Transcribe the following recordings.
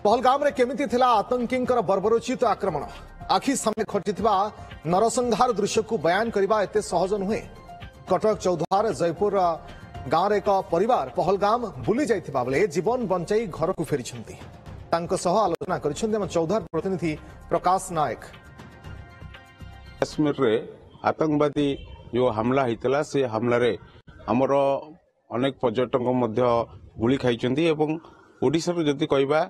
पहलगाम रे केमिति थिला आतंकींकर बर्बरोचित आक्रमण आखि सामने खटिथिबा नरसंहार दृश्य को बयान करबा एते सहज नुहे। कटक चौधार जयपुर गांव रे एक परिवार पहलगाम बुली जाइथिबा बेले जीवन बंचाई घर को फेरिछंती। तांको सह आलोचना करिछंती हम चौधार प्रतिनिधि प्रकाश नायक। कश्मीर रे आतंकवादी जो हमला हितला से हमला रे हमर अनेक पर्यटक मध्य गुली खाइछंती एवं ओडिसा रे जति कहबा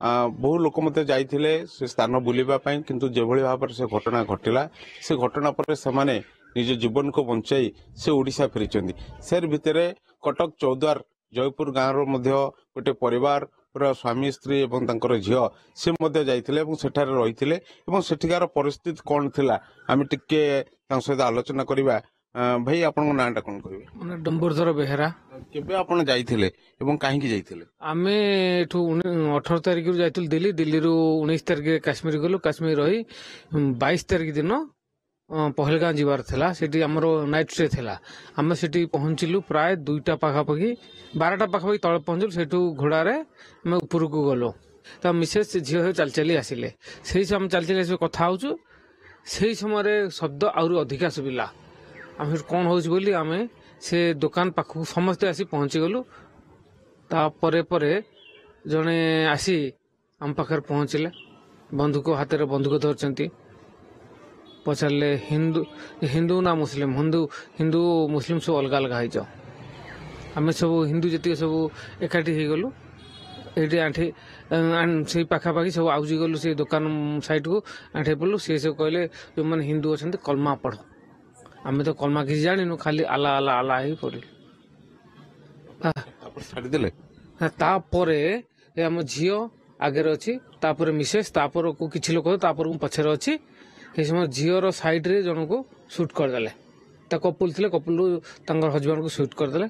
बहु लोक मते जाइथिले से स्थान बुलिबा पई किंतु जेभଳି भाबर से घटना घटिला से घटना पर से माने निज जीवन को बंचाई से ओडिसा फेरिछंती। सेर भितरे कटक चौद्वार जयपुर गांव रो मध्य गोटे परिवार पूरा स्वामी स्त्री एवं तांकर झियो से मध्य जाइथिले एवं सेठारे रहिथिले एवं सेठिकार परिस्थिति कोन थिला आमे टिके तां सहित आलोचना करिबा। भाई आपन नाटा कोन कहबे? माने डंबरधर बेहेरा। केबे आपन जाइथिले एवं काहे की जाइथिले? आमे एठू 18 तारिख रु जाइथिल दिल्ली रु 19 तारिख काश्मीर गलो। काश्मीर रही 22 तारिख दिन पहलगाम जीवार थिला। सेठी हमरो नाइट स्टे थिला। हम सेठी पहुंचिलु प्राय 2टा पाखापाखी 12टा पाखापाखी तळे पहुंचिलु। सेठू घोड़ा रे हम ऊपर को गलो। त मिसेस झियो चल चली आसिले। सेही हम चल चली कथा होचु। सेही समय शब्द आउर अधिका सुबिला। आम कौन हो आमे से दुकान पाखु समस्ते आसी पहुंची गलु। तापरे परे जने आसी आम पाखर पहुंचले। बंधुक हाथ में बंधुक धरचंती। पचारे हिंदू हिंदू ना मुस्लिम हिंदू मुस्लिम सब अलग अलग है। आम सब हिंदू जी सब एकाठी हो गलु। ये आंठी से पाखापाखि सब आउजी गलु से दुकान साइड को आंठे पड़ू। सी सब कहले जो मैंने हिंदू अच्छा कलमा पढ़। आमे तो कलमा किसी जानिनु खाली आला आला आला ही पड़ी। तापरे आम झील आगे अच्छी तापर मिसेस तापर को किसी लोक तापर पछरे अच्छी। ये समय झीर साइड रे जन को सुट करदे। कपुल थे कपुल हजबैंड को सुट करदे।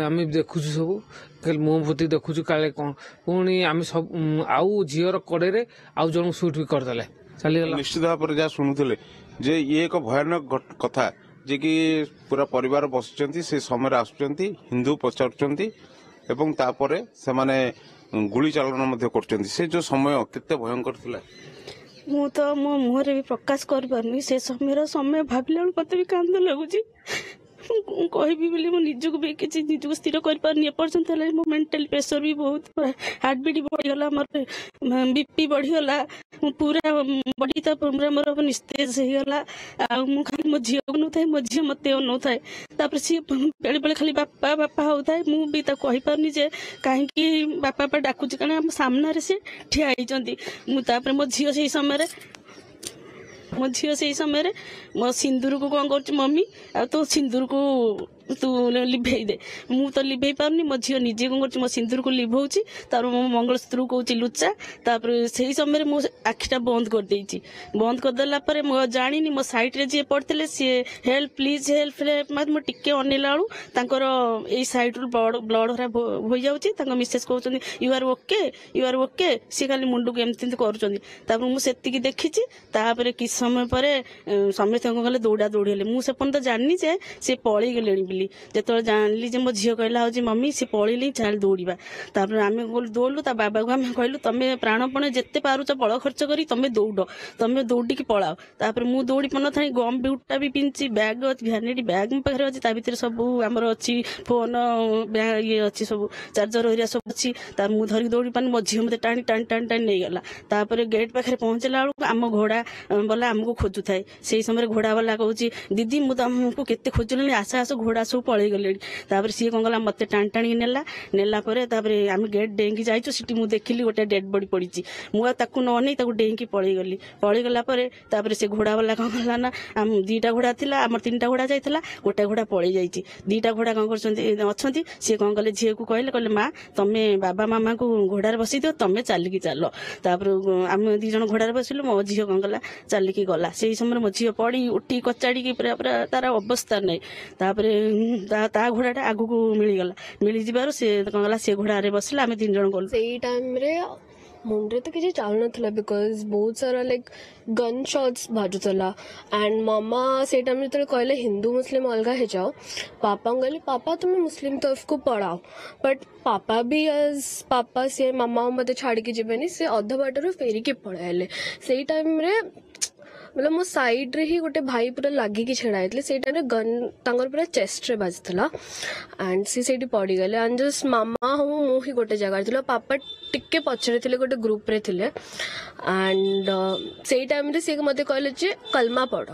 आम देखुचु सब मुह फुति देखुचु काले कौन पुणी आम सब आउ झीर कड़े आउ जन सुट भी करदे चलीगला। निश्चित भाव में जहाँ शुणुले जे ये एक भयानक कथा जे कि पूरा परिवार बसुचंती से समय आसुचंती हिंदू पचारुचंती एवं तापरे से माने गुली चालन मध्य करचंती। से जो समय केते भयंकर थिला मु तो मो मुहरे भी प्रकाश कर पारनी। से समय भाबिला मते भी कांद लागुची। कहबी बोली मो निजको भी किसी निजको स्थिर कर पारनी। एपर्यंत मो मेंटल प्रेशर भी बहुत हार्ट बीट बढ़ीगला मोर बीपी बढ़ीगला पूरा बॉडी ता पूरा मोर निस्तेज होगला। मु खाली मो झील को नौथाए मो झील मत नौथाए। तापर सी बेले बेले खाली बापा बापा होता मु भी ता कहि पारनी जे कहीं बापा बापा डाकुची कारण हम सामने से ठिया होइचंती। मु तापर मो झील से समय मो सिंदूर को कौन कर मम्मी आ तो सिंदूर को तू लिभे दे। मु तो लिभे पारनी। मो झील निजे कौन कर मो सिंदूर को लिभौची। तार मो मंगलसूत्र को लुचा। तापर से समय मो आखिटा बंद कर देइची। बंद कर देला परे मो जानिनी मो साइड रे जे पड़थिले से हेल्प प्लीज हेल्प मो टिके अनेला आलू तांकर एई साइड रो ब्लड हरा हो जाउची। तांकर मिसेस कहउचंदी यू आर ओके से खाली मुंडू को एमति करूचंदी। तापर मु सेतिकी देखिची। तापर कि समय परे समस्त गले दौड़ा दौड़ी हेले। मु से पर्यंत जानि जे से पळी गेलेनी बिली। जेतो जानली जे मो झियो कहला होजी मम्मी से पळीली चल दौड़ीबा। तापर आमे दौड़लु। ता बाबा को आमे कहलु तमे प्राणपणे जेते पारुच बळ खर्च करी तमे दौड़ी की पळाओ। तापर मु दौड़ी पन थाई गम बिउटा भी पिंची बैग भ्यानिटी बैग पाखरे अछि। ता भितर सब हमर अछि फोन ये अछि सब चार्जर होरिया सब अछि। ता मु धरि दौड़ी पान मो झियो मते टाणी टाणी टाणी टाणी नै गेला। तापर गेट पाखरे पहुंचला बेलू आम घोड़ा बोला हमको खोजु थाए। से समय घोड़ा वाला कहूची दीदी मु तुमको केते खोजुलनी आशा आस घोड़ा सब पळै गेलेनी। तापर सी कौन गला मते टाणी टाणी नेला परे तापर आम गेट डेंगी जाइचु। सिटी मु देखिली गोटे डेड बॉडी पड़ीची। मु ताकू न नहीं ताकू डेंगी पळै गला परे तापर से घोड़ा वाला कौन गला ना आम 2टा घोड़ा थिला हमर 3टा घोड़ा जाइथिला। गोटे घोड़ा पळै जाइची। 2टा घोड़ा कौन करछंती अछंती। से कौन गले झियो को कहले मां तमे बाबा मामा को घोड़ा बसी दियो तमे चालिकी चालो। तापर आम 2 जण घोड़ा बसिलु। मो झियो कौन गला चालिकी गला। से समय मो झियो पड़ी उठी कचाड़ी की पूरा तार अवस्था नहीं। तापर ता घोड़ाटा आगु को मिली गला। मिली जिबारो से कौन गला से घोड़ा रे बसला। आम 3 जण गलु। सेई टाइम रे मुंडे तो किसी चालू नथला बिकॉज बहुत सारा लाइक गन शॉट्स बाजुला एंड मामा से टाइम जो कहले हिंदू मुस्लिम अलग हो जाओ पापा कहले पापा तुम्हें मुस्लिम तरफ को पढ़ाओ बट पापा भी एज पापा से मामा मत छाड़ के जीवेनि से अध बाटर फेरिकी पढ़ाइले से टाइम रे मतलब मो साइड रे ही गोटे भाई पूरा लागिकी छेड़ा होते से टाइम गन तांगर पूरा चेस्ट रे बाजिला एंड सी से पड़ी गले एंड जस्ट मामा मु ही गोटे जगह थी पापा टिके पछरे थे गोटे ग्रुप रे थिले एंड से टाइम रे से मते कहले जे कलमा पढ़